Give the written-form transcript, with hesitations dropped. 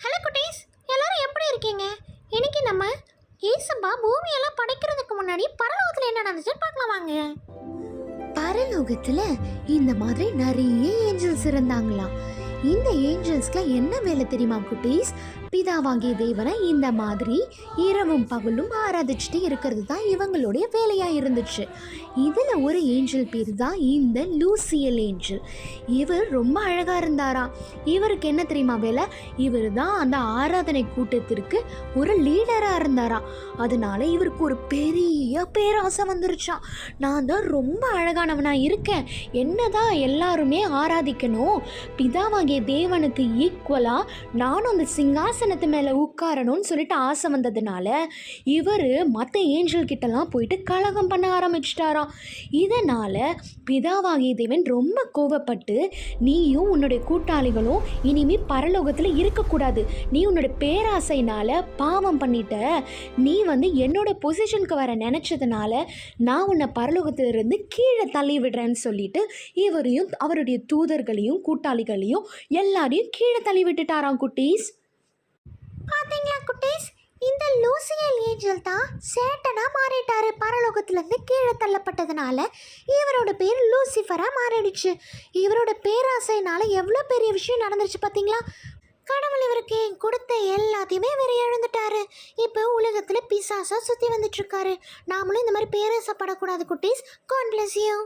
Hello குட்டீஸ், எல்லாரும் எப்படி இருக்கீங்க? இன்னைக்கு நம்ம ஏசப்பா பூமியெல்லாம் படைக்கிறதுக்கு முன்னாடி பரலோகத்தில் என்ன நடந்துச்சுன்னு பார்க்கலாம் வாங்க. பரலோகத்துல இந்த மாதிரி நிறைய ஏஞ்சல்ஸ் இருந்தாங்களாம். இந்த ஏஞ்சல்ஸ்க்கு என்ன வேலை தெரியுமா குட்டீஸ்? பிதாவாகிய தேவனை இந்த மாதிரி இரவும் பகலும் ஆராதிச்சுட்டு இருக்கிறது தான் இவங்களுடைய வேலையா இருந்துச்சு. இதுல ஒரு ஏஞ்சல் பேர் தான் இந்த லூசியல் ஏஞ்சல். இவர் ரொம்ப அழகா இருந்தாராம். இவருக்கு என்ன தெரியுமா வேலை? இவர் தான் அந்த ஆராதனை கூட்டத்திற்கு ஒரு லீடரா இருந்தாராம். அதனால இவருக்கு ஒரு பெரிய பேராசை வந்துருச்சான். நான் தான் ரொம்ப அழகானவனா இருக்கேன், என்னதான் எல்லாருமே ஆராதிக்கணும், பிதாவாகிய தேவனுக்கு ஈக்குவலா நானும் அந்த சிங்காசனத்து மேல உட்காரணும்னு சொல்லிட்டு ஆசை வந்ததுனால இவர் மற்ற ஏஞ்சல் கிட்டலாம் போயிட்டு கலகம் பண்ண ஆரம்பிச்சிட்டாராம். இதனால பிதாவாகிய தேவன் ரொம்ப கோபப்பட்டு, நீயும் உன்னுடைய கூட்டாளிகளும் இனிமே பரலோகத்துல இருக்கக்கூடாது, நீ உன்னோட பேராசைனால பாவம் பண்ணிட்ட, நீ என்னோட பொசிஷனுக்கு வர நினைச்சதுனால நான் உன்னை பரலோகத்திலிருந்து கீழே தள்ளி விடுறேன்னு சொல்லிட்டு இவரையும் அவருடைய தூதர்களையும் கூட்டாளிகளையும் எல்லாரையும் கீழே தள்ளி விட்டுட்டாராம் குட்டீஸ். பாத்தீங்களா குட்டீஸ், இந்த லூசியல் ஏஞ்சல் தான் சேட்டனா மாறிட்டாரு. பரலோகத்திலிருந்து கீழே தள்ளப்பட்டதுனால இவரோட பேர் லூசிஃபரா மாறிடுச்சு. இவரோட பேராசைனால எவ்வளோ பெரிய விஷயம் நடந்துருச்சு பார்த்தீங்களா? கடவுள் இவருக்கு கொடுத்த எல்லாத்தையுமே இவர் இழந்துட்டாரு. இப்போ உலகத்தில் பிசாசா சுற்றி வந்துட்டு இருக்காரு. நாமளும் இந்த மாதிரி பேராசைப்படக்கூடாது குட்டீஸ். God bless you.